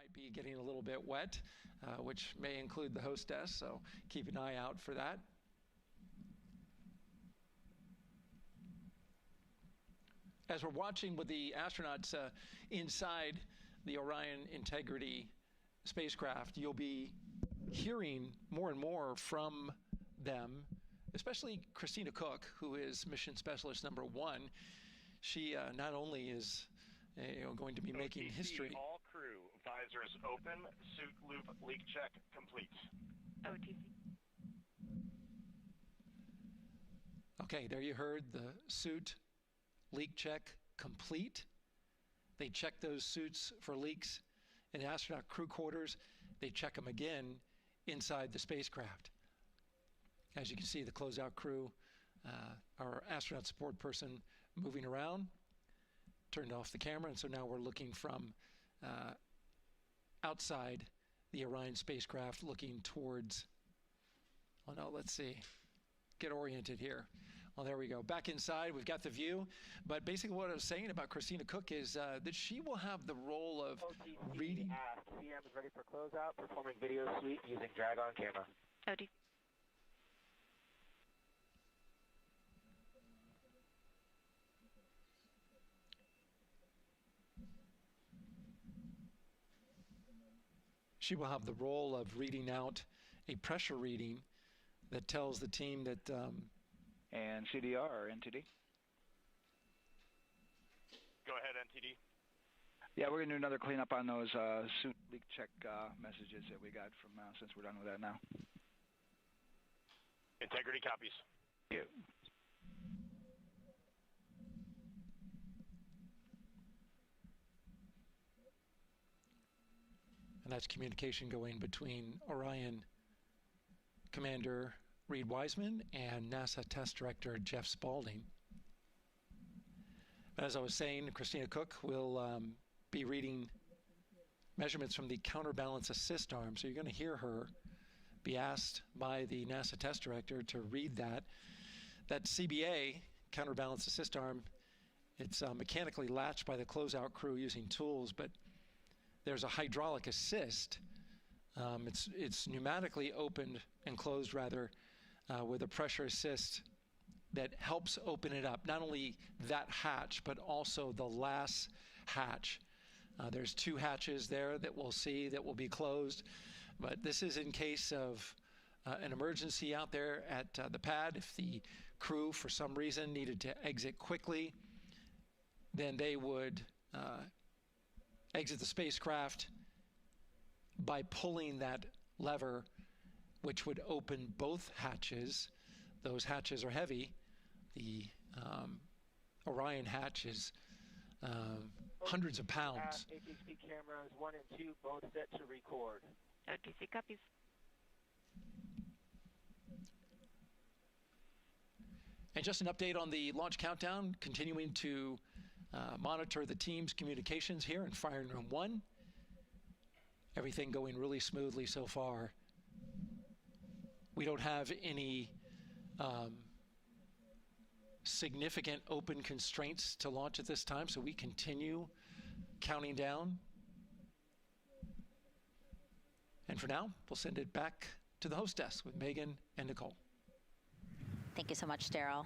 might be getting a little bit wet, which may include the hostess, so keep an eye out for that. As we're watching with the astronauts inside the Orion Integrity spacecraft, you'll be hearing more and more from them, especially Christina Koch, who is mission specialist number 1. She not only is going to be making history. All crew, visors open, suit loop leak check complete. OTC. Okay, there you heard the suit leak check complete. They check those suits for leaks in the astronaut crew quarters. They check them again inside the spacecraft. As you can see, the closeout crew, our astronaut support person moving around, turned off the camera, and so now we're looking from outside the Orion spacecraft, looking towards, oh no, let's see, get oriented here. Well, there we go. Back inside, we've got the view. But basically what I was saying about Christina Koch is that she will have the role of reading. CM is ready for closeout, performing video sweep using drag-on camera. OD. She will have the role of reading out a pressure reading that tells the team that... and CDR or NTD? Go ahead, NTD. Yeah, we're going to do another cleanup on those suit leak check messages that we got from, since we're done with that now. Integrity copies. Yeah. And that's communication going between Orion Commander Reid Wiseman and NASA Test Director Jeff Spaulding. But as I was saying, Christina Koch will be reading measurements from the counterbalance assist arm. So you're going to hear her be asked by the NASA Test Director to read that. That CBA, counterbalance assist arm, it's mechanically latched by the closeout crew using tools, but there's a hydraulic assist. It's pneumatically opened and closed, rather, with a pressure assist that helps open it up. Not only that hatch, but also the last hatch. There's 2 hatches there that we'll see that will be closed. But this is in case of an emergency out there at the pad. If the crew, for some reason, needed to exit quickly, then they would exit the spacecraft by pulling that lever, which would open both hatches. Those hatches are heavy. The Orion hatch is hundreds of pounds. HHP cameras 1 and 2 both set to record. OTC copies. And just an update on the launch countdown, continuing to monitor the team's communications here in Firing Room 1. Everything going really smoothly so far. We don't have any significant open constraints to launch at this time, so we continue counting down. And for now, we'll send it back to the host desk with Megan and Nicole. Thank you so much, Daryl.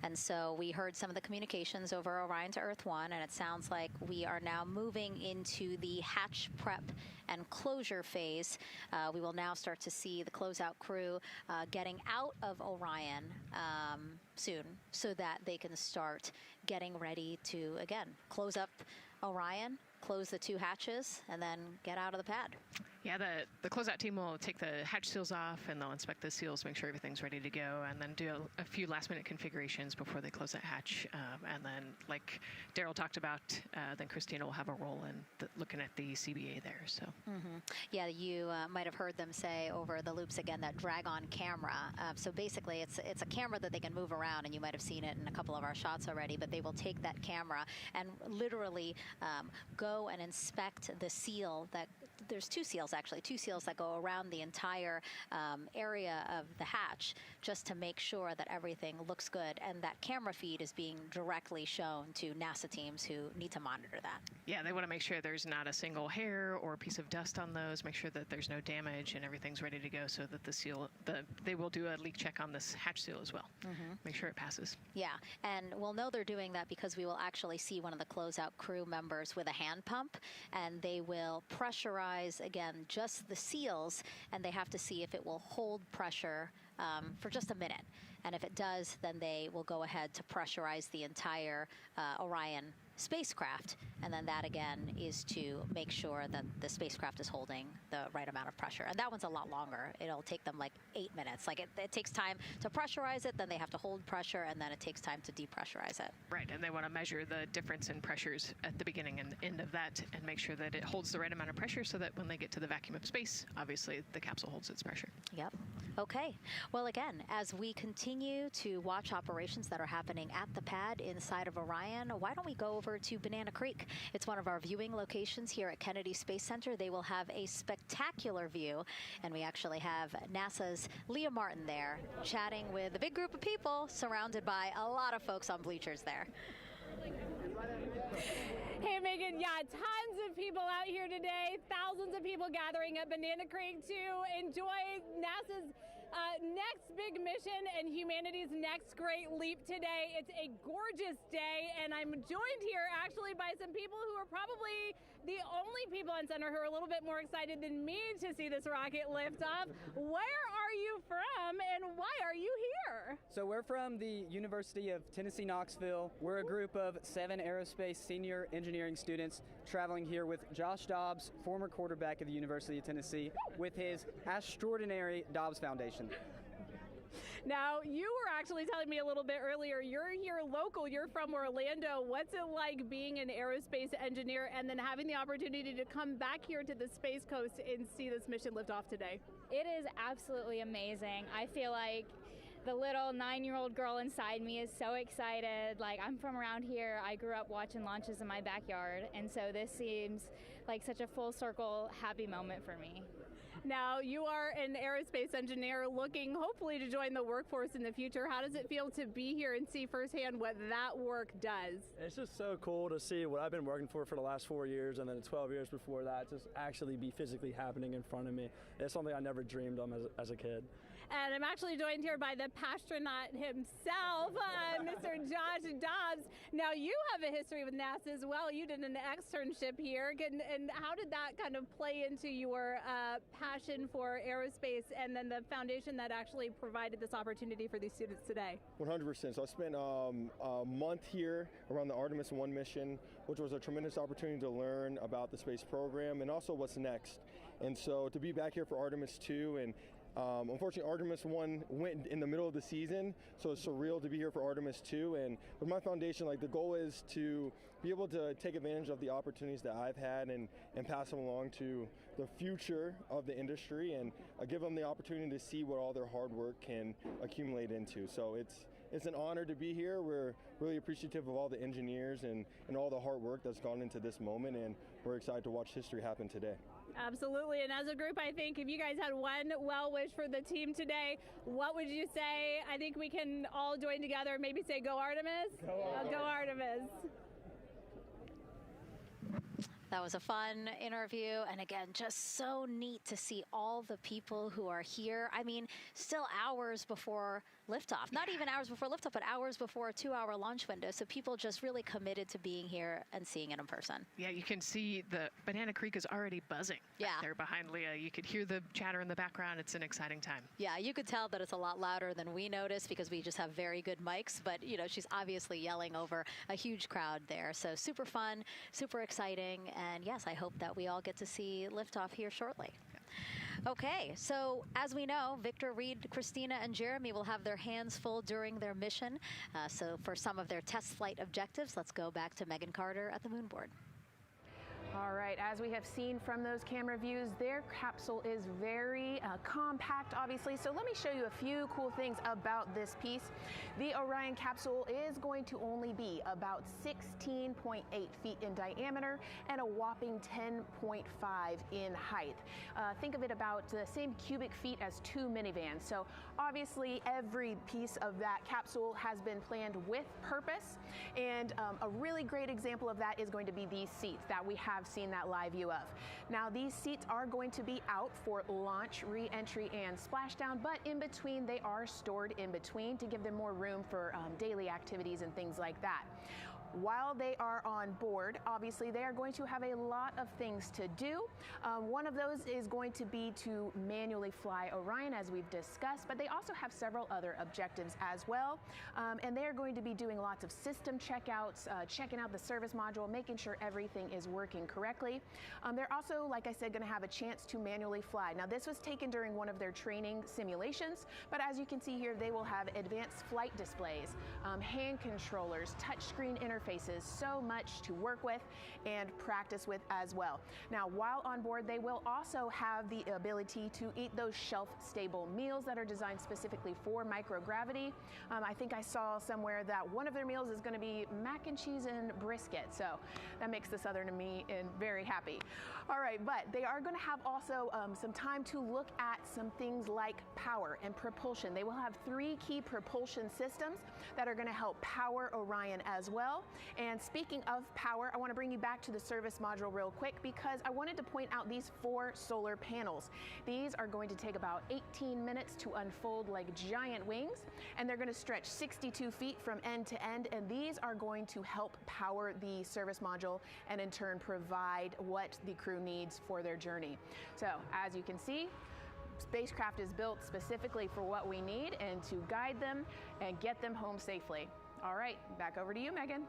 And so we heard some of the communications over Orion to Earth 1, and it sounds like we are now moving into the hatch prep and closure phase. We will now start to see the closeout crew getting out of Orion soon so that they can start getting ready to, again, close up Orion, close the 2 hatches, and then get out of the pad. Yeah, the closeout team will take the hatch seals off, and they'll inspect the seals, make sure everything's ready to go, and then do a few last-minute configurations before they close that hatch. And then, like Daryl talked about, then Christina will have a role in looking at the CBA there. So. Mm-hmm. Yeah, you might have heard them say over the loops again that drag-on camera. So basically, it's a camera that they can move around, and you might have seen it in a couple of our shots already. But they will take that camera and literally go and inspect the seal. That there's 2 seals actually 2 seals that go around the entire area of the hatch just to make sure that everything looks good, and that camera feed is being directly shown to NASA teams who need to monitor that. Yeah, they want to make sure there's not a single hair or a piece of dust on those, make sure that there's no damage and everything's ready to go, so that the seal, they will do a leak check on this hatch seal as well. Make sure it passes. Yeah, and we'll know they're doing that because we will actually see one of the closeout crew members with a hand pump, and they will pressurize, again, just the seals, and they have to see if it will hold pressure for just a minute. And if it does, then they will go ahead to pressurize the entire Orion spacecraft, and then that again is to make sure that the spacecraft is holding the right amount of pressure. And that one's a lot longer. It'll take them like 8 minutes. Like it takes time to pressurize it, then they have to hold pressure, and then it takes time to depressurize it. Right, and they want to measure the difference in pressures at the beginning and end of that and make sure that it holds the right amount of pressure so that when they get to the vacuum of space, obviously the capsule holds its pressure. Yep. Okay. Well, again, as we continue to watch operations that are happening at the pad inside of Orion, why don't we go over to Banana Creek? It's one of our viewing locations here at Kennedy Space Center. They will have a spectacular view, and we actually have NASA's Leah Martin there chatting with a big group of people surrounded by a lot of folks on bleachers there. Hey, Megan, yeah, tons of people out here today, thousands of people gathering at Banana Creek to enjoy NASA's next big mission and humanity's next great leap today. It's a gorgeous day, and I'm joined here actually by some people who are probably the only people on center who are a little bit more excited than me to see this rocket lift off. Where are you from, and why are you here? So we're from the University of Tennessee, Knoxville. We're a group of 7 aerospace senior engineering students traveling here with Josh Dobbs, former quarterback of the University of Tennessee, with his extraordinary Dobbs Foundation. Now, you were actually telling me a little bit earlier, you're here local, you're from Orlando. What's it like being an aerospace engineer and then having the opportunity to come back here to the Space Coast and see this mission lift off today? It is absolutely amazing. I feel like the little 9-year-old girl inside me is so excited. Like, I'm from around here. I grew up watching launches in my backyard, and so this seems like such a full circle happy moment for me. Now, you are an aerospace engineer looking hopefully to join the workforce in the future. How does it feel to be here and see firsthand what that work does? It's just so cool to see what I've been working for the last 4 years, and then 12 years before that, just actually be physically happening in front of me. It's something I never dreamed of as a kid. And I'm actually joined here by the pastronaut himself, Mr. Josh Dobbs. Now, you have a history with NASA as well. You did an externship here. And how did that kind of play into your passion for aerospace and then the foundation that actually provided this opportunity for these students today? 100%. So I spent a month here around the Artemis I mission, which was a tremendous opportunity to learn about the space program and also what's next. And so to be back here for Artemis II, and unfortunately, Artemis I went in the middle of the season, so it's surreal to be here for Artemis II. And with my foundation, like, the goal is to be able to take advantage of the opportunities that I've had and pass them along to the future of the industry and give them the opportunity to see what all their hard work can accumulate into. So it's an honor to be here. We're really appreciative of all the engineers and all the hard work that's gone into this moment, and we're excited to watch history happen today. Absolutely, and as a group, I think if you guys had one well wish for the team today, what would you say? I think we can all join together, maybe say, go Artemis? Go Artemis. That was a fun interview, and again, just so neat to see all the people who are here. I mean, still hours before liftoff. Not even hours before liftoff, but hours before a 2-hour launch window. So people just really committed to being here and seeing it in person. Yeah, you can see the Banana Creek is already buzzing. Yeah. Back there behind Leah. You could hear the chatter in the background. It's an exciting time. Yeah, you could tell that it's a lot louder than we noticed because we just have very good mics, but you know, she's obviously yelling over a huge crowd there. So super fun, super exciting, and yes, I hope that we all get to see liftoff here shortly. Okay, so as we know, Victor, Reed, Christina, and Jeremy will have their hands full during their mission. So for some of their test flight objectives, let's go back to Megan Carter at the moon board. All right, as we have seen from those camera views, their capsule is very compact, obviously. So let me show you a few cool things about this piece. The Orion capsule is going to only be about 16.8 feet in diameter and a whopping 10.5 in height. Think of it about the same cubic feet as 2 minivans. So obviously every piece of that capsule has been planned with purpose. And a really great example of that is going to be these seats that we have seen that live view of. Now these seats are going to be out for launch, re-entry, and splashdown, but in between they are stored in between to give them more room for daily activities and things like that. While they are on board, obviously they are going to have a lot of things to do. One of those is going to be to manually fly Orion, as we've discussed, but they also have several other objectives as well. And they are going to be doing lots of system checkouts, checking out the service module, making sure everything is working correctly. They're also, like I said, going to have a chance to manually fly. Now this was taken during one of their training simulations, but as you can see here, they will have advanced flight displays, hand controllers, touchscreen interfaces, so much to work with and practice with as well. Now, while on board, they will also have the ability to eat those shelf-stable meals that are designed specifically for microgravity. I think I saw somewhere that one of their meals is going to be mac and cheese and brisket, so that makes the Southern in me very happy. All right, but they are going to have also some time to look at some things like power and propulsion. They will have 3 key propulsion systems that are going to help power Orion as well. And speaking of power, I want to bring you back to the service module real quick because I wanted to point out these 4 solar panels. These are going to take about 18 minutes to unfold like giant wings, and they're going to stretch 62 feet from end to end, and these are going to help power the service module and in turn provide what the crew needs for their journey. So as you can see, spacecraft is built specifically for what we need and to guide them and get them home safely. All right, back over to you, Megan.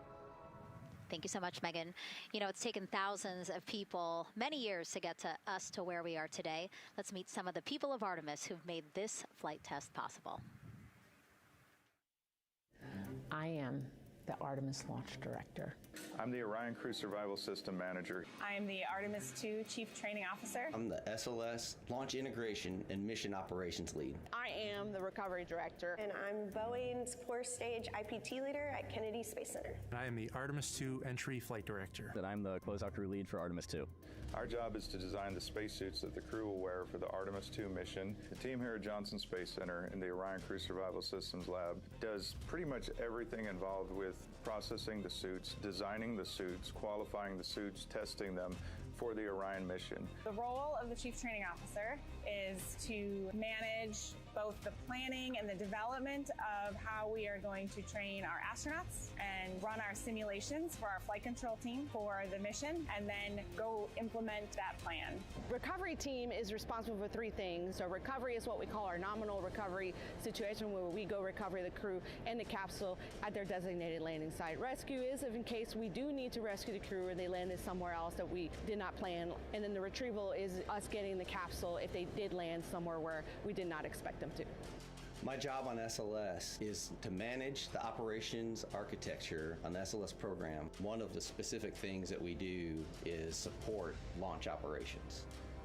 Thank you so much, Megan. You know, it's taken thousands of people many years to get to us to where we are today. Let's meet some of the people of Artemis who've made this flight test possible. I am the Artemis Launch Director. I'm the Orion Crew Survival System Manager. I'm the Artemis II Chief Training Officer. I'm the SLS Launch Integration and Mission Operations Lead. I am the Recovery Director. And I'm Boeing's Core Stage IPT Leader at Kennedy Space Center. And I am the Artemis II Entry Flight Director. And I'm the Closeout Crew Lead for Artemis II. Our job is to design the spacesuits that the crew will wear for the Artemis II mission. The team here at Johnson Space Center in the Orion Crew Survival Systems Lab does pretty much everything involved with processing the suits, designing the suits, qualifying the suits, testing them for the Orion mission. The role of the Chief Training Officer is to manage both the planning and the development of how we are going to train our astronauts and run our simulations for our flight control team for the mission, and then go implement that plan. Recovery team is responsible for 3 things. So recovery is what we call our nominal recovery situation, where we go recover the crew and the capsule at their designated landing site. Rescue is if in case we do need to rescue the crew or they landed somewhere else that we did not plan. And then the retrieval is us getting the capsule if they did land somewhere where we did not expect them to. My job on SLS is to manage the operations architecture on the SLS program. One of the specific things that we do is support launch operations.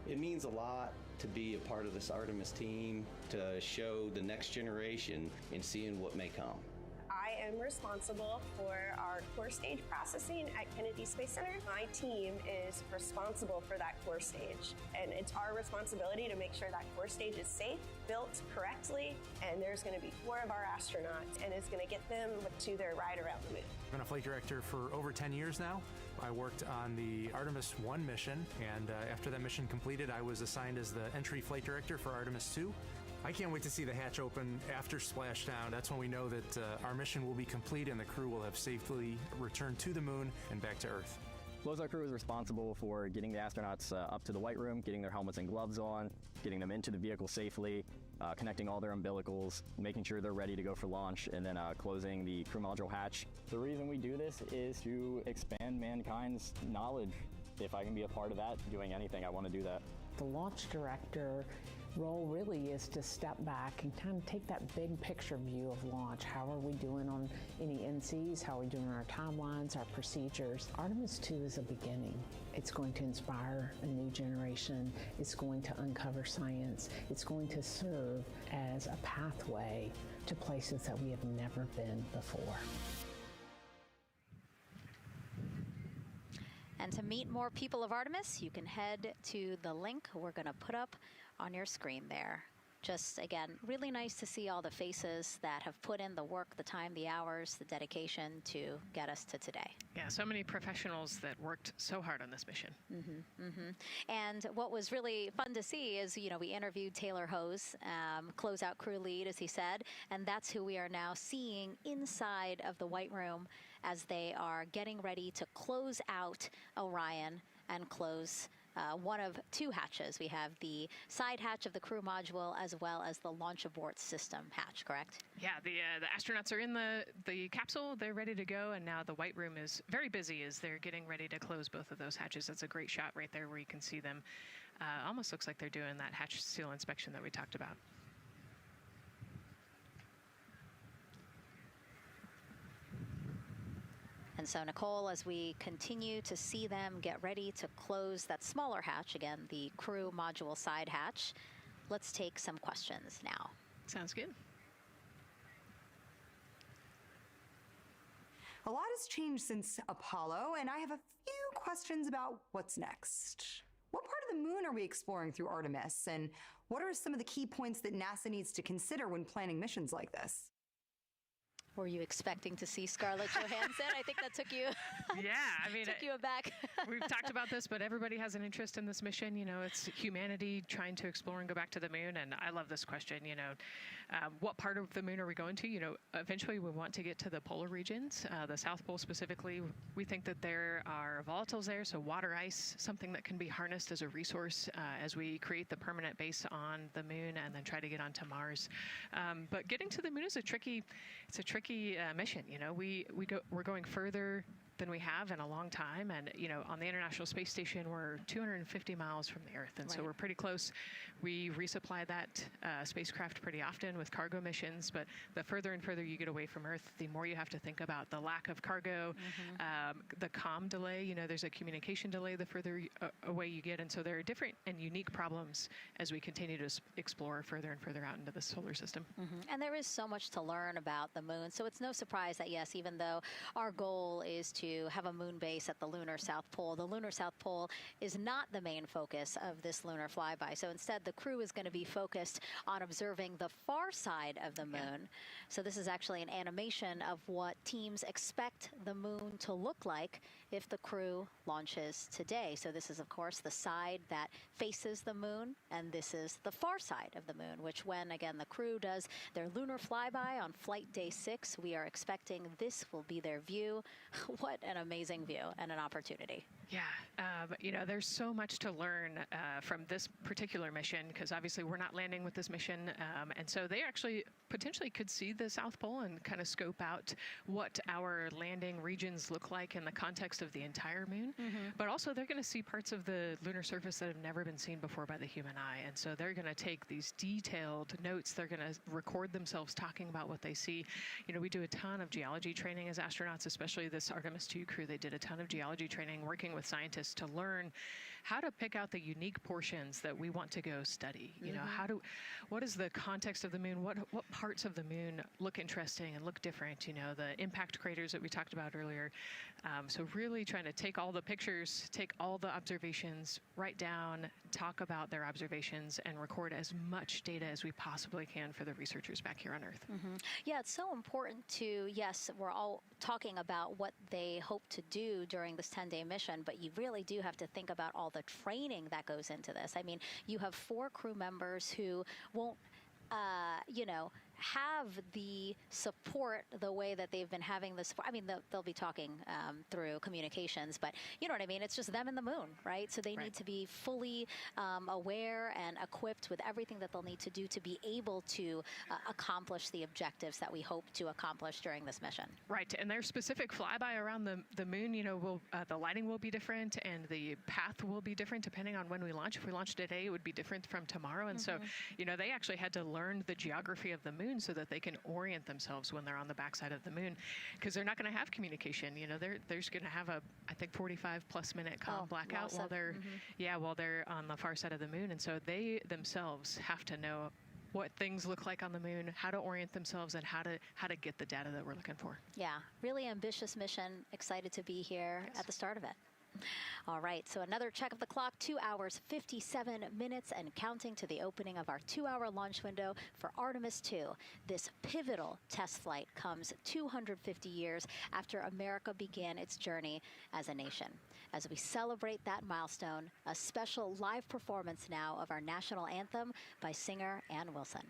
It means a lot to be a part of this Artemis team, to show the next generation in seeing what may come. I am responsible for our core stage processing at Kennedy Space Center. My team is responsible for that core stage, and it's our responsibility to make sure that core stage is safe, built correctly, and there's going to be 4 of our astronauts, and it's going to get them to their ride around the moon. I've been a flight director for over 10 years now. I worked on the Artemis I mission, and after that mission completed, I was assigned as the entry flight director for Artemis II. I can't wait to see the hatch open after splashdown. That's when we know that our mission will be complete and the crew will have safely returned to the moon and back to Earth. Closeout Crew is responsible for getting the astronauts up to the white room, getting their helmets and gloves on, getting them into the vehicle safely, connecting all their umbilicals, making sure they're ready to go for launch, and then closing the crew module hatch. The reason we do this is to expand mankind's knowledge. If I can be a part of that, doing anything, I want to do that. The launch director role really is to step back and kind of take that big picture view of launch. How are we doing on any NCs? How are we doing on our timelines, our procedures? Artemis II is a beginning. It's going to inspire a new generation. It's going to uncover science. It's going to serve as a pathway to places that we have never been before. And to meet more people of Artemis, you can head to the link we're going to put up on your screen there. Just, again, really nice to see all the faces that have put in the work, the time, the hours, the dedication to get us to today. Yeah, so many professionals that worked so hard on this mission. And what was really fun to see is, you know, we interviewed Taylor Hose, closeout crew lead, as he said, and that's who we are now seeing inside of the White Room as they are getting ready to close out Orion and close one of two hatches. We have the side hatch of the crew module as well as the launch abort system hatch, correct? Yeah, the astronauts are in the capsule. They're ready to go, and now the White Room is very busy as they're getting ready to close both of those hatches. That's a great shot right there where you can see them. Almost looks like they're doing that hatch seal inspection that we talked about. And so, Nicole, as we continue to see them get ready to close that smaller hatch, again, the crew module side hatch, let's take some questions now. Sounds good. A lot has changed since Apollo, and I have a few questions about what's next. What part of the moon are we exploring through Artemis, and what are some of the key points that NASA needs to consider when planning missions like this? Were you expecting to see Scarlett Johansson? I think that took you. Yeah, I mean, took you aback. We've talked about this, but everybody has an interest in this mission. You know, it's humanity trying to explore and go back to the moon. And I love this question. You know, what part of the moon are we going to? You know, eventually we want to get to the polar regions, the South Pole specifically. We think that there are volatiles there, so water ice, something that can be harnessed as a resource as we create the permanent base on the moon and then try to get onto Mars. But getting to the moon is a tricky mission. You know, we're going further than we have in a long time, and you know, on the International Space Station we're 250 miles from the Earth, and so we're pretty close. We resupply that spacecraft pretty often with cargo missions, but the further and further you get away from Earth, the more you have to think about the lack of cargo, the comm delay. You know, there's a communication delay the further away you get, and so there are different and unique problems as we continue to explore further and further out into the solar system. And there is so much to learn about the moon, so it's no surprise that, yes, even though our goal is to have a moon base at the lunar South Pole, the lunar South Pole is not the main focus of this lunar flyby. So instead, the crew is going to be focused on observing the far side of the moon. So this is actually an animation of what teams expect the moon to look like if the crew launches today. So this is, of course, the side that faces the moon, and this is the far side of the moon, which when, again, the crew does their lunar flyby on flight day 6, we are expecting this will be their view. What an amazing view and an opportunity. Yeah, you know, there's so much to learn from this particular mission, because obviously we're not landing with this mission, and so they actually potentially could see the South Pole and kind of scope out what our landing regions look like in the context of the entire moon. But also they're going to see parts of the lunar surface that have never been seen before by the human eye, and so they're going to take these detailed notes. They're going to record themselves talking about what they see. You know, we do a ton of geology training as astronauts, especially this Artemis II crew. They did a ton of geology training working with scientists to learn how to pick out the unique portions that we want to go study. You know, what is the context of the moon? What parts of the moon look interesting and look different? You know, the impact craters that we talked about earlier. So really trying to take all the pictures, take all the observations, write down, talk about their observations, and record as much data as we possibly can for the researchers back here on Earth. Yeah, it's so important to, yes, we're all talking about what they hope to do during this 10-day mission, but you really do have to think about all the training that goes into this. I mean, you have 4 crew members who won't, you know, have the support the way that they've been having the support. I mean, they'll be talking through communications, but you know what I mean? It's just them and the moon, right? So they need to be fully aware and equipped with everything that they'll need to do to be able to accomplish the objectives that we hope to accomplish during this mission. Right, and their specific flyby around the moon, you know, the lighting will be different and the path will be different depending on when we launch. If we launch today, it would be different from tomorrow. And so, you know, they actually had to learn the geography of the moon so that they can orient themselves when they're on the backside of the moon, because they're not going to have communication. You know, they're going to have I think 45+ minute blackout while they're while they're on the far side of the moon. And so they themselves have to know what things look like on the moon, how to orient themselves, and how to get the data that we're looking for. Yeah, really ambitious mission. Excited to be here at the start of it. All right, so another check of the clock, 2 hours, 57 minutes and counting to the opening of our 2-hour launch window for Artemis II. This pivotal test flight comes 250 years after America began its journey as a nation. As we celebrate that milestone, a special live performance now of our national anthem by singer Ann Wilson.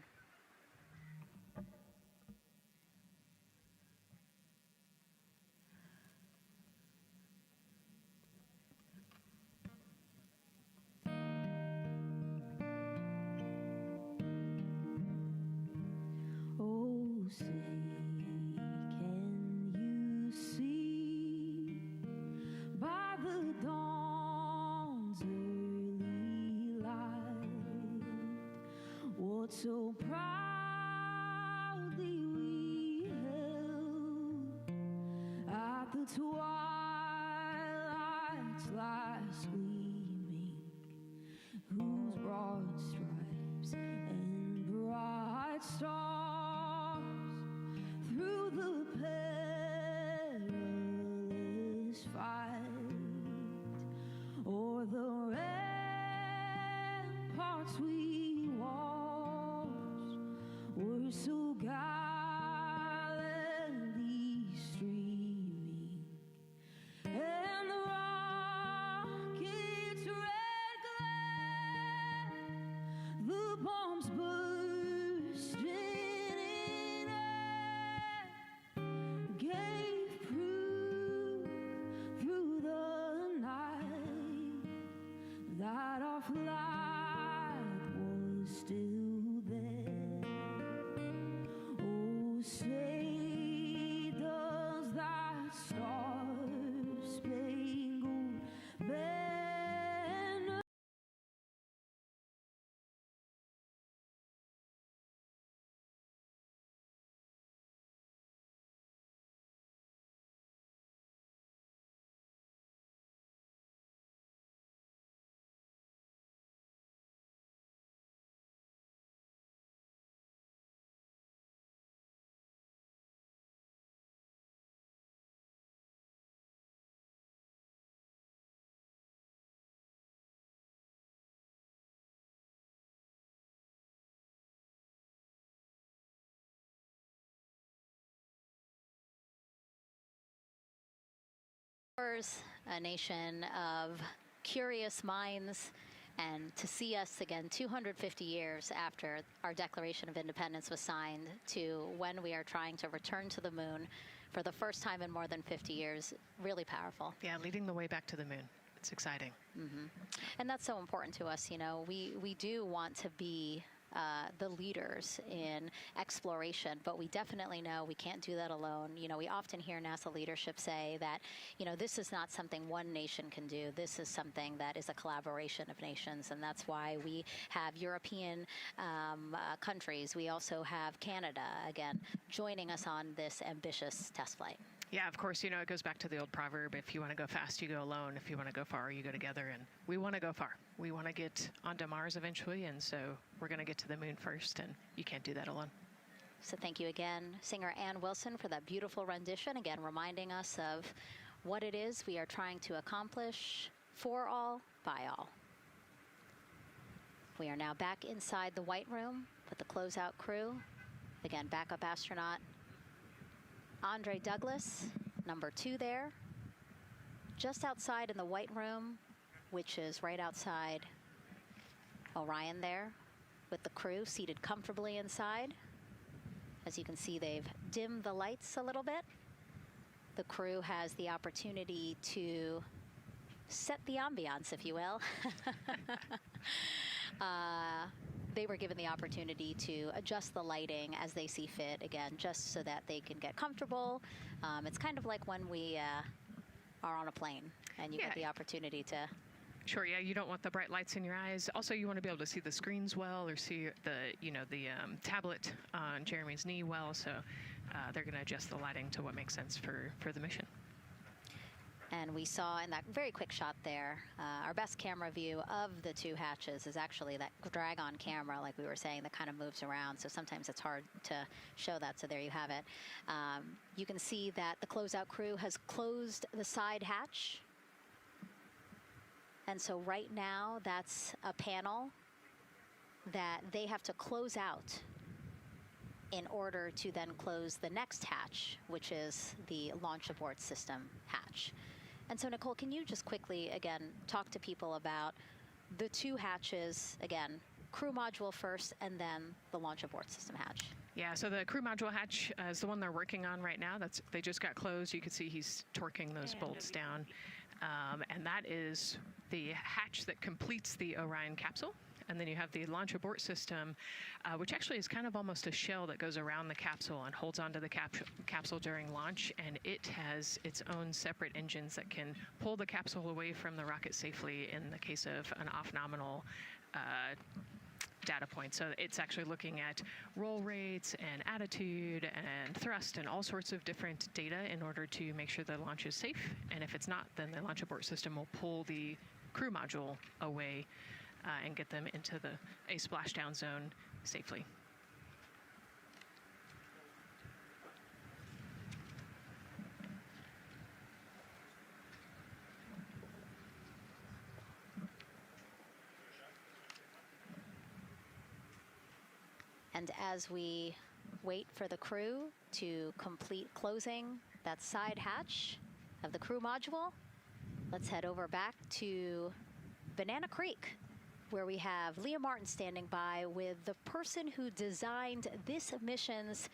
Say, can you see by the dawn's early light what so proudly we held at the twilight's last gleaming, whose broad stripes and bright stars through the perilous fight, o'er the ramparts we watched, were so gallantly streaming, and the rocket's red glare, the bombs bursting in air, gave proof through the night that our flag was still there. Oh, say does that star-spangled banner a nation of curious minds, and to see us again 250 years after our Declaration of Independence was signed to when we are trying to return to the moon for the first time in more than 50 years, really powerful. Yeah, leading the way back to the moon. It's exciting. And that's so important to us. You know, we do want to be the leaders in exploration, but we definitely know we can't do that alone. You know, we often hear NASA leadership say that, you know, this is not something one nation can do. This is something that is a collaboration of nations, and that's why we have European countries. We also have Canada, again, joining us on this ambitious test flight. Yeah, of course, you know, it goes back to the old proverb, if you want to go fast, you go alone. If you want to go far, you go together. And we want to go far. We want to get onto Mars eventually, and so we're going to get to the moon first, and you can't do that alone. So thank you again, singer Ann Wilson, for that beautiful rendition, again reminding us of what it is we are trying to accomplish for all, by all. We are now back inside the White Room with the closeout crew. Again, backup astronaut Andre Douglas, number 2 there, just outside in the White Room, which is right outside Orion there, with the crew seated comfortably inside. As you can see, they've dimmed the lights a little bit. The crew has the opportunity to set the ambiance, if you will. They were given the opportunity to adjust the lighting as they see fit, again, just so that they can get comfortable. It's kind of like when we are on a plane and you get the opportunity to... Sure, yeah, you don't want the bright lights in your eyes. Also, you want to be able to see the screens well, or see the tablet on Jeremy's knee well, so they're going to adjust the lighting to what makes sense for the mission. And we saw in that very quick shot there, our best camera view of the two hatches is actually that drag-on camera, like we were saying, that kind of moves around. So sometimes it's hard to show that. So there you have it. You can see that the closeout crew has closed the side hatch. And so right now, that's a panel that they have to close out in order to then close the next hatch, which is the launch abort system hatch. And so, Nicole, can you just quickly, again, talk to people about the two hatches, again, crew module first, and then the launch abort system hatch? Yeah, so the crew module hatch is the one they're working on right now. They just got closed. You can see he's torquing those bolts down. And that is the hatch that completes the Orion capsule. And then you have the launch abort system, which actually is kind of almost a shell that goes around the capsule and holds onto the capsule during launch. And it has its own separate engines that can pull the capsule away from the rocket safely in the case of an off-nominal data point. So it's actually looking at roll rates and attitude and thrust and all sorts of different data in order to make sure the launch is safe. And if it's not, then the launch abort system will pull the crew module away and get them into a splashdown zone safely. And as we wait for the crew to complete closing that side hatch of the crew module, let's head over back to Banana Creek, where we have Leah Martin standing by with the person who designed this mission's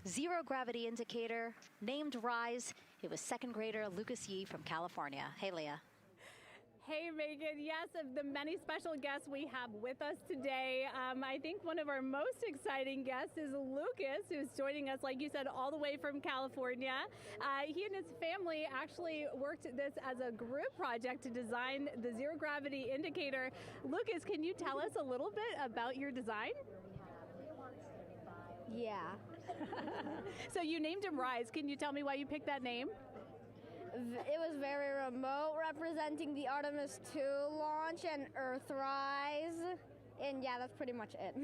zero gravity indicator, named RISE. It was second grader Lucas Yee from California. Hey, Leah. Hey, Megan. Yes, of the many special guests we have with us today, I think one of our most exciting guests is Lucas, who's joining us, like you said, all the way from California. He and his family actually worked this as a group project to design the zero gravity indicator. Lucas, can you tell us a little bit about your design? Yeah. So you named him RISE. Can you tell me why you picked that name? It was very remote, representing the Artemis II launch and Earthrise. And yeah, that's pretty much it.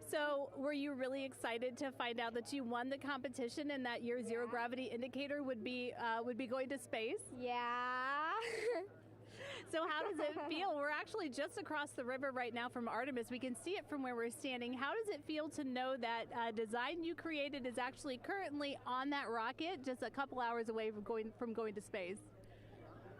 So were you really excited to find out that you won the competition and that your zero gravity indicator would be going to space? Yeah. So how does it feel? We're actually just across the river right now from Artemis. We can see it from where we're standing. How does it feel to know that design you created is actually currently on that rocket just a couple hours away from going to space?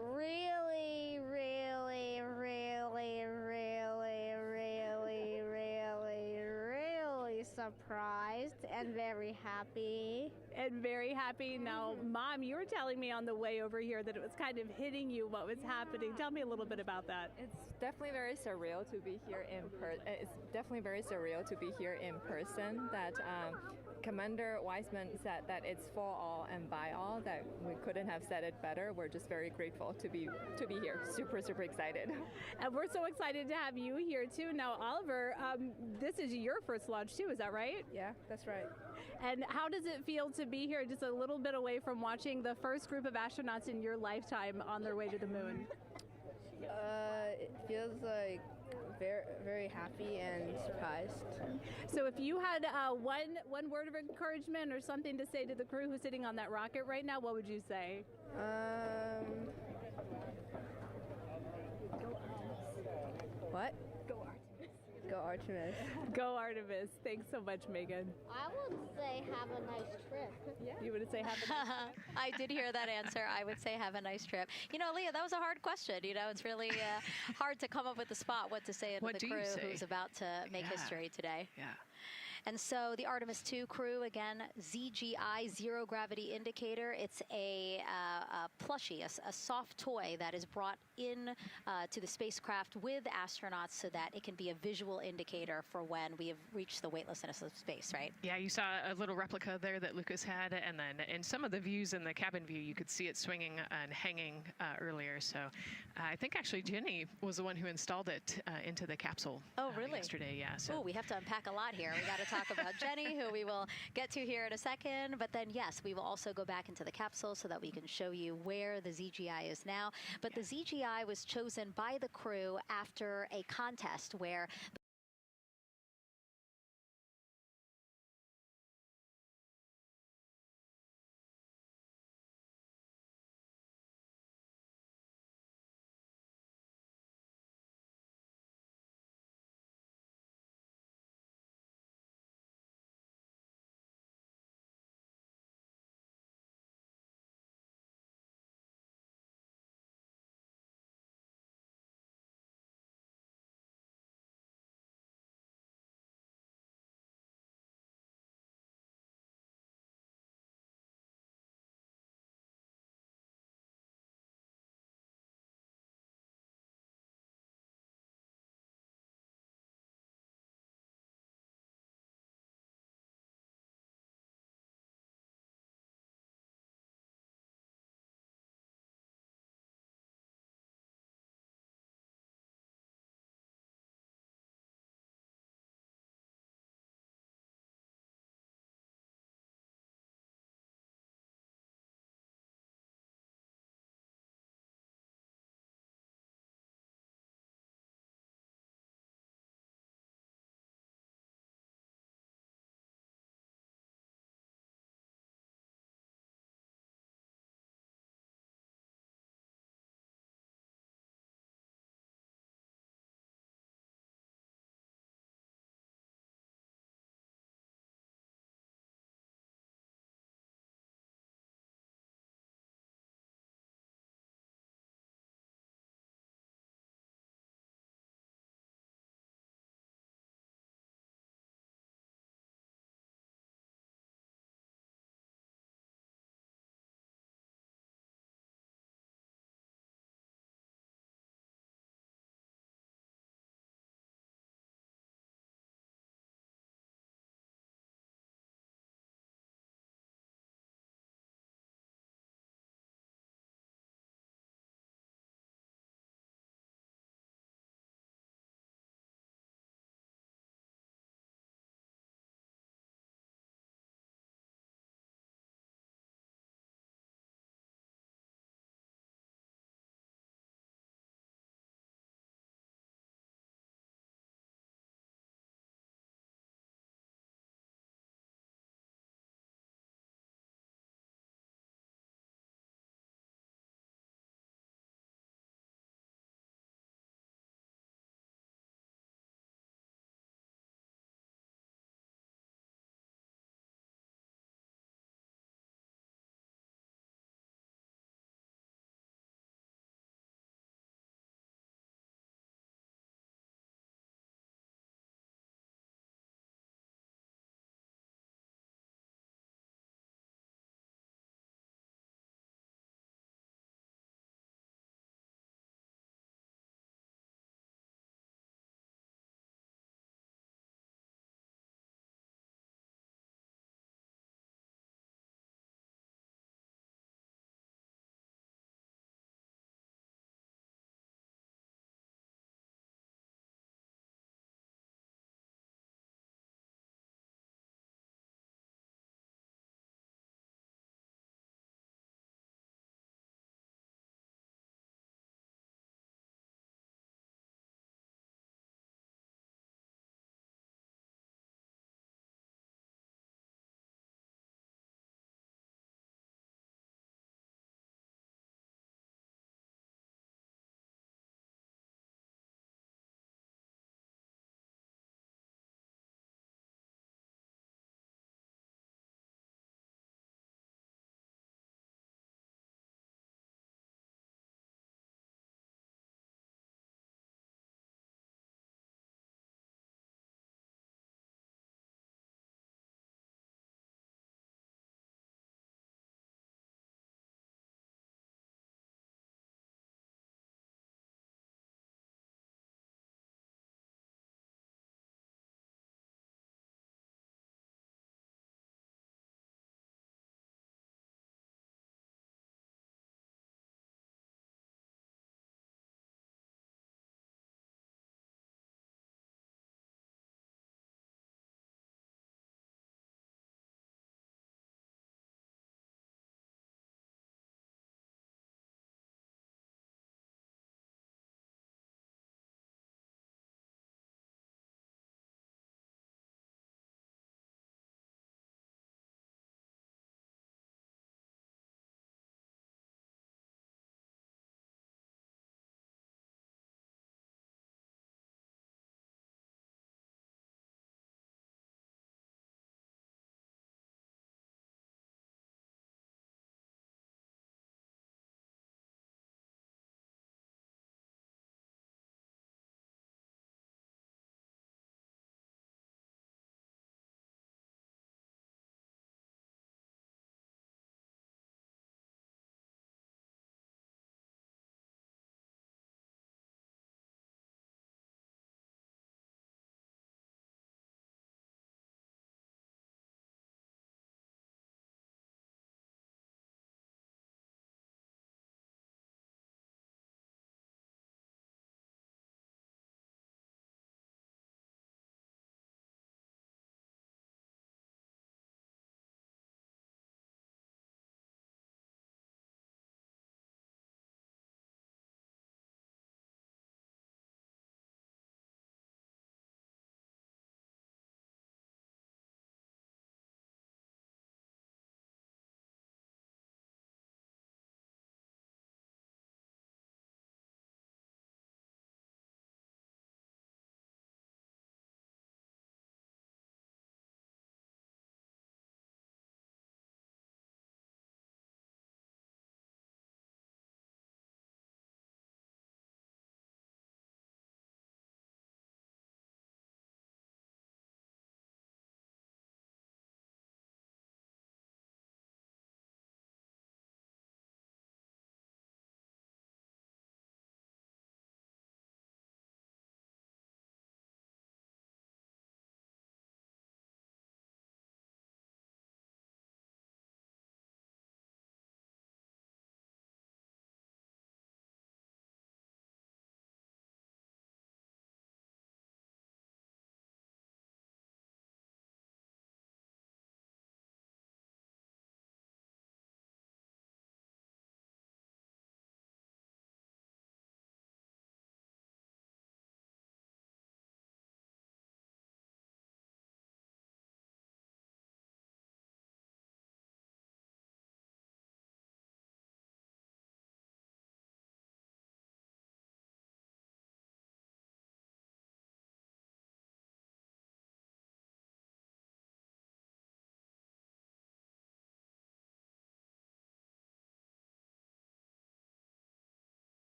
Really, really, really, really, really, really, really surprised and very happy. And very happy. Now, Mom, you were telling me on the way over here that it was kind of hitting you what was happening. Tell me a little bit about that. It's definitely very surreal to be here in person. That Commander Wiseman said that it's for all and by all. That we couldn't have said it better. We're just very grateful to be here. Super, super excited. And we're so excited to have you here too. Now, Oliver, this is your first launch too. Is that right? Yeah, that's right. And how does it feel to be here just a little bit away from watching the first group of astronauts in your lifetime on their way to the moon? It feels like very, very happy and surprised. So if you had one word of encouragement or something to say to the crew who's sitting on that rocket right now, what would you say? What? Go Artemis. Go Artemis. Thanks so much, Megan. I would say have a nice trip. Yeah. You would say have a nice trip? I did hear that answer. I would say have a nice trip. You know, Leah, that was a hard question. You know, it's really hard to come up with the spot what to say to the crew who's about to make history today. Yeah. And so the Artemis II crew, again, ZGI, zero gravity indicator. It's a plushie, a soft toy that is brought in to the spacecraft with astronauts so that it can be a visual indicator for when we have reached the weightlessness of space, right? Yeah, you saw a little replica there that Lucas had, and then in some of the views in the cabin view, you could see it swinging and hanging earlier. So I think actually Jenny was the one who installed it into the capsule. Oh, really? Yesterday, yeah. So. Oh, we have to unpack a lot here. We got to talk about Jenny, who we will get to here in a second. But then, yes, we will also go back into the capsule so that we can show you where the ZGI is now. But the ZGI was chosen by the crew after a contest where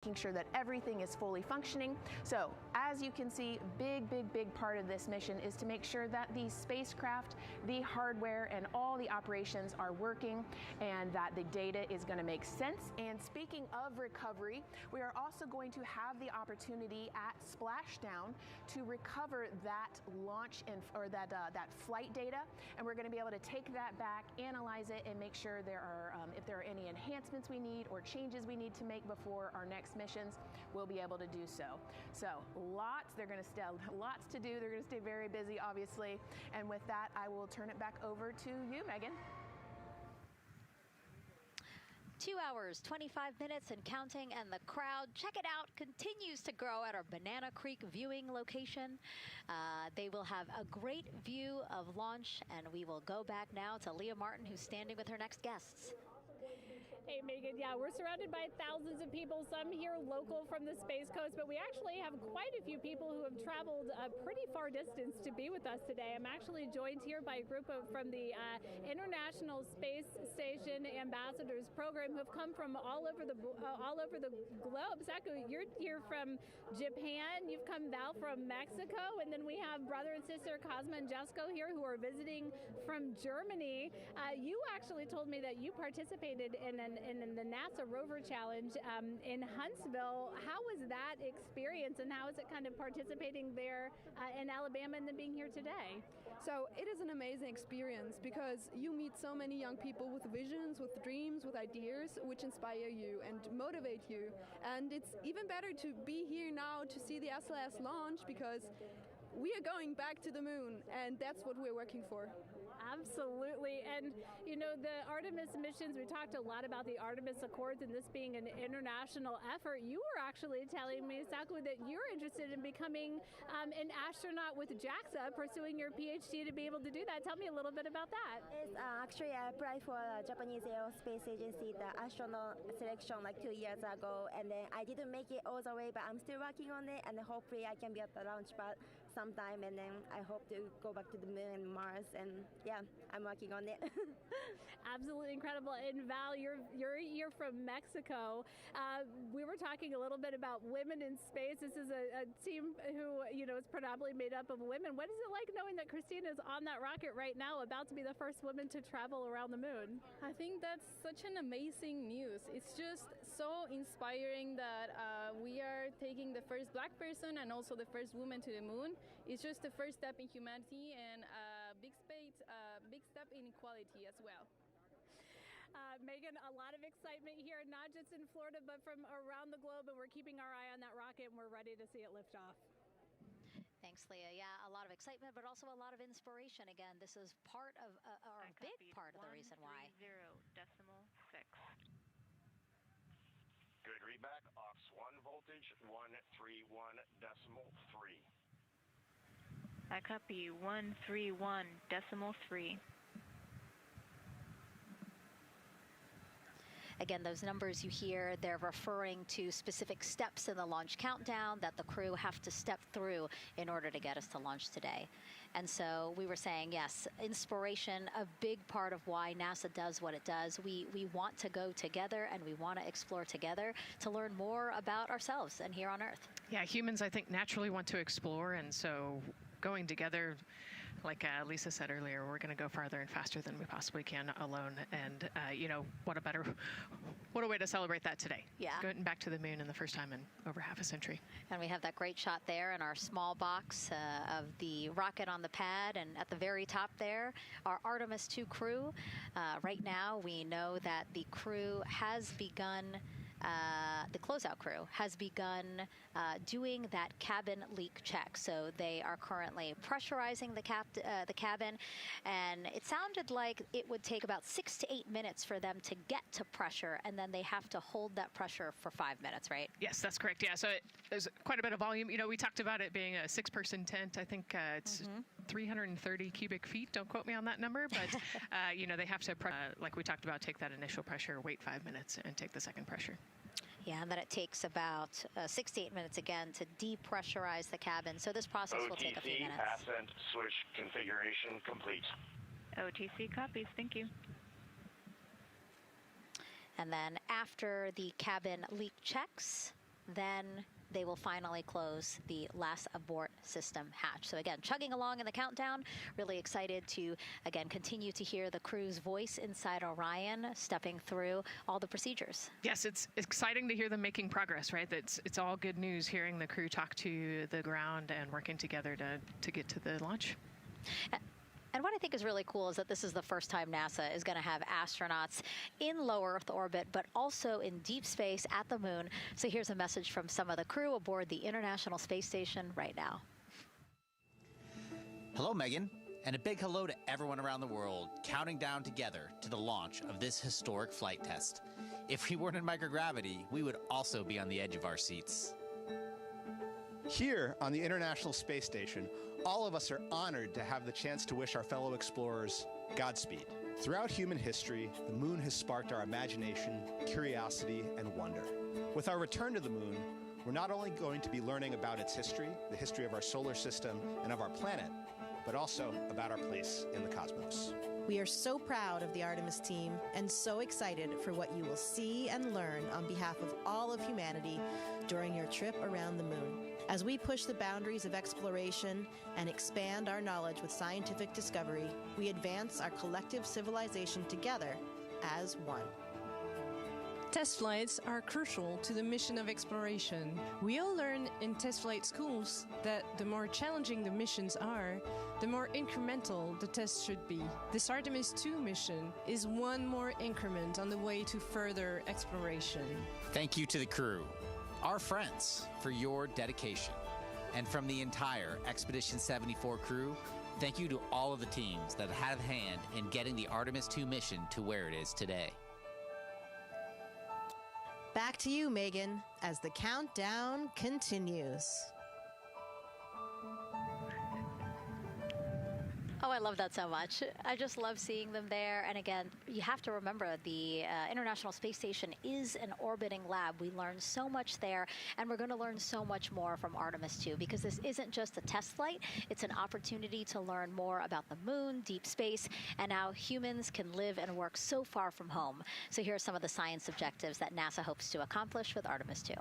making sure that everything is fully functioning. So as you can see, big part of this mission is to make sure that the spacecraft, the hardware, and all the operations are working and that the data is going to make sense. And speaking of recovery, we are also going to have the opportunity at splashdown to recover that launch or that flight data, and we're going to be able to take that back, analyze it, and make sure there are if there are any enhancements we need or changes we need to make before our next missions, we'll be able to do so. So lots to do. They're going to stay very busy, obviously. And with that, I will turn it back over to you, Megan. 2 hours, 25 minutes and counting, and the crowd, check it out, continues to grow at our Banana Creek viewing location. They will have a great view of launch, and we will go back now to Leah Martin, who's standing with her next guests. Hey, Megan, yeah, we're surrounded by thousands of people, some here local from the Space Coast, but we actually have quite a few people who have traveled a pretty far distance to be with us today. I'm actually joined here by a group from the International Space Station Ambassadors Program who have come from all over the globe. Saku, you're here from Japan, you've come Val from Mexico, and then we have brother and sister Cosma and Jesco here who are visiting from Germany. You actually told me that you participated in the NASA Rover Challenge in Huntsville. How was that experience, and how is it kind of participating there in Alabama and then being here today? So it is an amazing experience because you meet so many young people with visions, with dreams, with ideas which inspire you and motivate you. And it's even better to be here now to see the SLS launch because we are going back to the moon, and that's what we're working for. Absolutely. And, you know, the Artemis missions, we talked a lot about the Artemis Accords and this being an international effort. You were actually telling me, Saku, that you're interested in becoming an astronaut with JAXA, pursuing your PhD to be able to do that. Tell me a little bit about that. Yes, actually, I applied for Japanese Aerospace Agency, the astronaut selection like 2 years ago, and then I didn't make it all the way, but I'm still working on it, and hopefully I can be at the launch pad sometime, and then I hope to go back to the moon and Mars, and yeah, I'm working on it. Absolutely incredible. And Val, you're here from Mexico. We were talking a little bit about women in space. This is a team who, you know, is predominantly made up of women. What is it like knowing that Christina is on that rocket right now, about to be the first woman to travel around the moon? I think that's such an amazing news. It's just so inspiring that we are taking the first Black person and also the first woman to the moon. It's just the first step in humanity and a big step in equality as well. Megan, a lot of excitement here, not just in Florida, but from around the globe, and we're keeping our eye on that rocket, and we're ready to see it lift off. Thanks, Leah. Yeah, a lot of excitement, but also a lot of inspiration. Again, this is part of, or a big part of the reason why. 130.6. Good readback. Aux 1 voltage, 131.3. I copy 131.3. Again, those numbers you hear, they're referring to specific steps in the launch countdown that the crew have to step through in order to get us to launch today. And so we were saying, yes, inspiration, a big part of why NASA does what it does. We want to go together, and we want to explore together to learn more about ourselves and here on Earth. Yeah, humans, I think, naturally want to explore, and so going together, like Lisa said earlier, we're going to go farther and faster than we possibly can alone. And, you know, what a way to celebrate that today. Yeah. Going back to the moon in the first time in over half a century. And we have that great shot there in our small box of the rocket on the pad. And at the very top there, our Artemis II crew. Right now, we know that the crew has begun the closeout crew has begun doing that cabin leak check. So they are currently pressurizing the cabin, and it sounded like it would take about 6 to 8 minutes for them to get to pressure, and then they have to hold that pressure for 5 minutes, right? Yes, that's correct. Yeah, so there's quite a bit of volume. You know, we talked about it being a 6-person tent. I think it's 330 cubic feet. Don't quote me on that number, but you know, they have to, like we talked about, take that initial pressure, wait 5 minutes, and take the second pressure. Yeah, and then it takes about 6 to 8 minutes again to depressurize the cabin. So this process will take a few minutes. Ascent switch configuration complete. OTC copies. Thank you. And then after the cabin leak checks, then they will finally close the last abort system hatch. So again, chugging along in the countdown, really excited to, again, continue to hear the crew's voice inside Orion, stepping through all the procedures. Yes, it's exciting to hear them making progress, right? It's all good news hearing the crew talk to the ground and working together to get to the launch. And what I think is really cool is that this is the first time NASA is going to have astronauts in low Earth orbit, but also in deep space at the moon. So here's a message from some of the crew aboard the International Space Station right now. Hello, Megan, and a big hello to everyone around the world counting down together to the launch of this historic flight test. If we weren't in microgravity, we would also be on the edge of our seats. Here on the International Space Station, all of us are honored to have the chance to wish our fellow explorers Godspeed. Throughout human history, the moon has sparked our imagination, curiosity, and wonder. With our return to the moon, we're not only going to be learning about its history, the history of our solar system and of our planet, but also about our place in the cosmos. We are so proud of the Artemis team and so excited for what you will see and learn on behalf of all of humanity during your trip around the moon. As we push the boundaries of exploration and expand our knowledge with scientific discovery, we advance our collective civilization together as one. Test flights are crucial to the mission of exploration. We all learn in test flight schools that the more challenging the missions are, the more incremental the test should be. This Artemis II mission is one more increment on the way to further exploration. Thank you to the crew, our friends, for your dedication. And from the entire Expedition 74 crew, thank you to all of the teams that had a hand in getting the Artemis II mission to where it is today. Back to you, Megan, as the countdown continues. Oh, I love that so much. I just love seeing them there. And again, you have to remember the International Space Station is an orbiting lab. We learn so much there, and we're going to learn so much more from Artemis II, because this isn't just a test flight. It's an opportunity to learn more about the moon, deep space, and how humans can live and work so far from home. So here are some of the science objectives that NASA hopes to accomplish with Artemis II.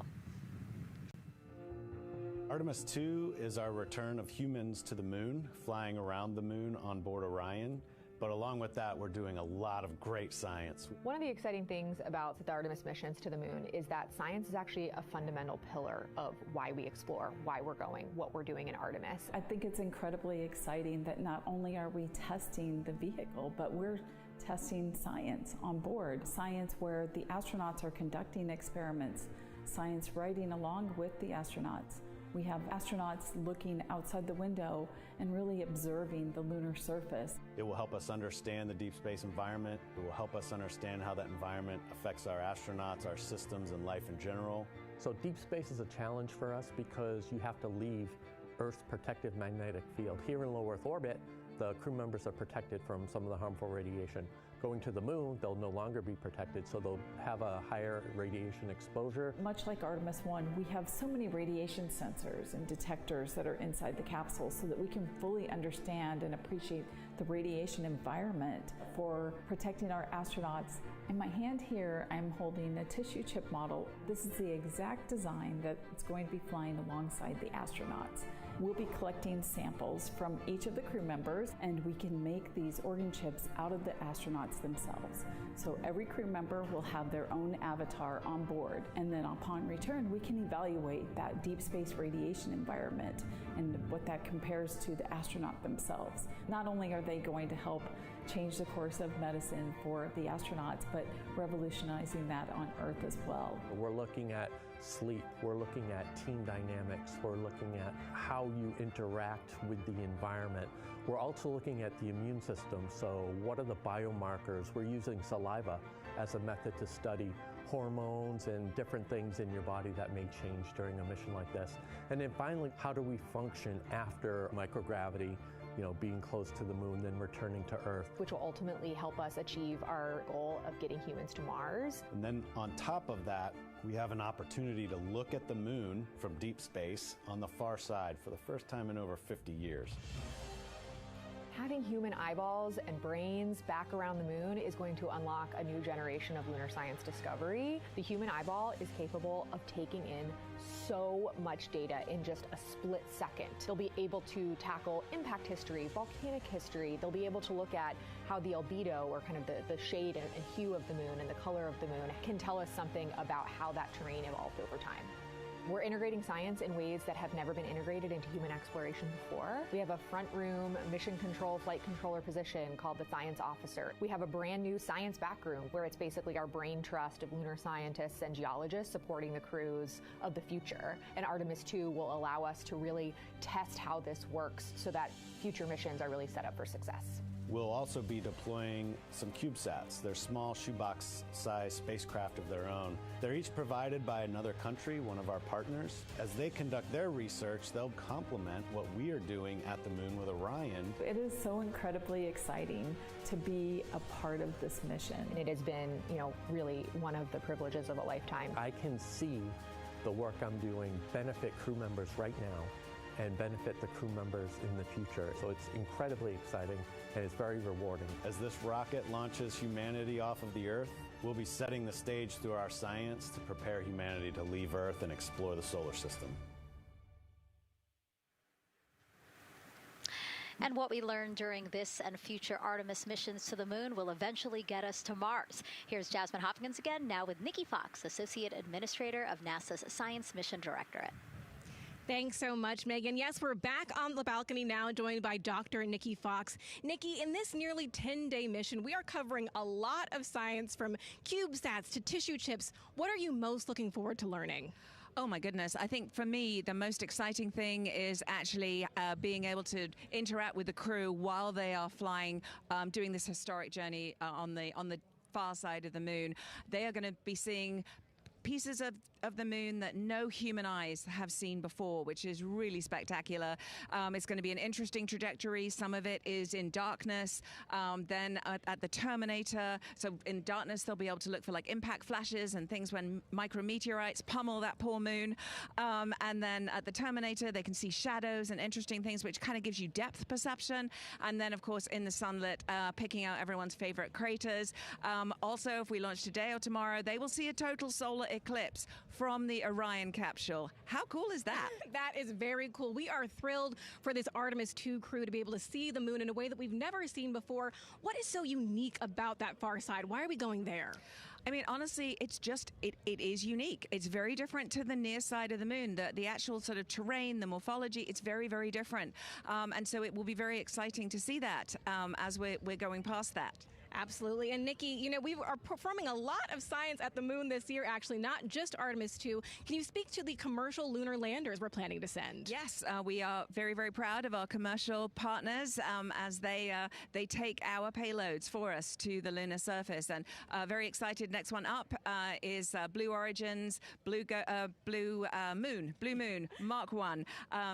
Artemis II is our return of humans to the moon, flying around the moon on board Orion. But along with that, we're doing a lot of great science. One of the exciting things about the Artemis missions to the moon is that science is actually a fundamental pillar of why we explore, why we're going, what we're doing in Artemis. I think it's incredibly exciting that not only are we testing the vehicle, but we're testing science on board. Science where the astronauts are conducting experiments, science riding along with the astronauts. We have astronauts looking outside the window and really observing the lunar surface. It will help us understand the deep space environment. It will help us understand how that environment affects our astronauts, our systems, and life in general. So deep space is a challenge for us because you have to leave Earth's protective magnetic field. Here in low Earth orbit, the crew members are protected from some of the harmful radiation. Going to the moon, they'll no longer be protected, so they'll have a higher radiation exposure. Much like Artemis I, we have so many radiation sensors and detectors that are inside the capsule so that we can fully understand and appreciate the radiation environment for protecting our astronauts. In my hand here, I'm holding a tissue chip model. This is the exact design that's going to be flying alongside the astronauts. We'll be collecting samples from each of the crew members, and we can make these organ chips out of the astronauts themselves. So every crew member will have their own avatar on board, and then upon return, we can evaluate that deep space radiation environment and what that compares to the astronaut themselves. Not only are they going to help change the course of medicine for the astronauts, but revolutionizing that on Earth as well. We're looking at sleep, we're looking at team dynamics, we're looking at how you interact with the environment. We're also looking at the immune system, so what are the biomarkers? We're using saliva as a method to study hormones and different things in your body that may change during a mission like this. And then finally, how do we function after microgravity, being close to the moon, then returning to Earth. Which will ultimately help us achieve our goal of getting humans to Mars. And then on top of that, we have an opportunity to look at the moon from deep space on the far side for the first time in over 50 years. having human eyeballs and brains back around the moon is going to unlock a new generation of lunar science discovery. The human eyeball is capable of taking in so much data in just a split second. They'll be able to tackle impact history, volcanic history. They'll be able to look at how the albedo, or kind of the shade and hue of the moon and the color of the moon, can tell us something about how that terrain evolved over time. We're integrating science in ways that have never been integrated into human exploration before. We have a front room mission control flight controller position called the Science Officer. We have a brand new science back room where it's basically our brain trust of lunar scientists and geologists supporting the crews of the future. And Artemis II will allow us to really test how this works so that future missions are really set up for success. We'll also be deploying some CubeSats. They're small shoebox-sized spacecraft of their own. They're each provided by another country, one of our partners. As they conduct their research, they'll complement what we are doing at the moon with Orion. It is so incredibly exciting to be a part of this mission. And it has been, really one of the privileges of a lifetime. I can see the work I'm doing benefit crew members right now and benefit the crew members in the future. So it's incredibly exciting and it's very rewarding. As this rocket launches humanity off of the Earth, we'll be setting the stage through our science to prepare humanity to leave Earth and explore the solar system. And what we learn during this and future Artemis missions to the moon will eventually get us to Mars. Here's Jasmine Hopkins again, now with Nikki Fox, Associate Administrator of NASA's Science Mission Directorate. Thanks so much, Megan. Yes, we're back on the balcony now, joined by Dr. Nikki Fox. Nikki, in this nearly 10-day mission, we are covering a lot of science, from CubeSats to tissue chips. What are you most looking forward to learning? Oh my goodness. I think for me, the most exciting thing is actually being able to interact with the crew while they are flying, doing this historic journey on the far side of the moon. They are going to be seeing pieces of the moon that no human eyes have seen before, which is really spectacular. It's going to be an interesting trajectory. Some of it is in darkness. Then at the terminator, so in darkness, they'll be able to look for like impact flashes and things when micrometeorites pummel that poor moon. And then at the terminator, they can see shadows and interesting things, which kind of gives you depth perception. And then, of course, in the sunlit, picking out everyone's favorite craters. Also, if we launch today or tomorrow, they will see a total solar eclipse from the Orion capsule. How cool is that? That is very cool. We are thrilled for this Artemis II crew to be able to see the moon in a way that we've never seen before. What is so unique about that far side? Why are we going there? I mean, honestly, it's just, it is unique. It's very different to the near side of the moon. The actual sort of terrain, the morphology, it's very, very different. And so it will be very exciting to see that as we're going past that. Absolutely. And Nikki, we are performing a lot of science at the moon this year, actually, not just Artemis II. Can you speak to the commercial lunar landers we're planning to send? Yes, we are very, very proud of our commercial partners as they take our payloads for us to the lunar surface. And very excited. Next one up is Blue Origin's Blue Moon Mark 1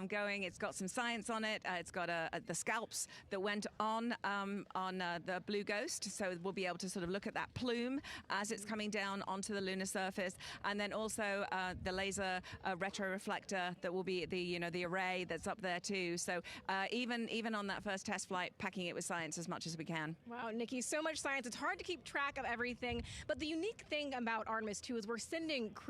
going. It's got some science on it. It's got the scalps that went on the Blue Ghost. So we'll be able to sort of look at that plume as it's coming down onto the lunar surface, and then also the laser retroreflector that will be the array that's up there too. So even on that first test flight, packing it with science as much as we can. Wow, Nikki, so much science. It's hard to keep track of everything, but the unique thing about Artemis II is we're sending crew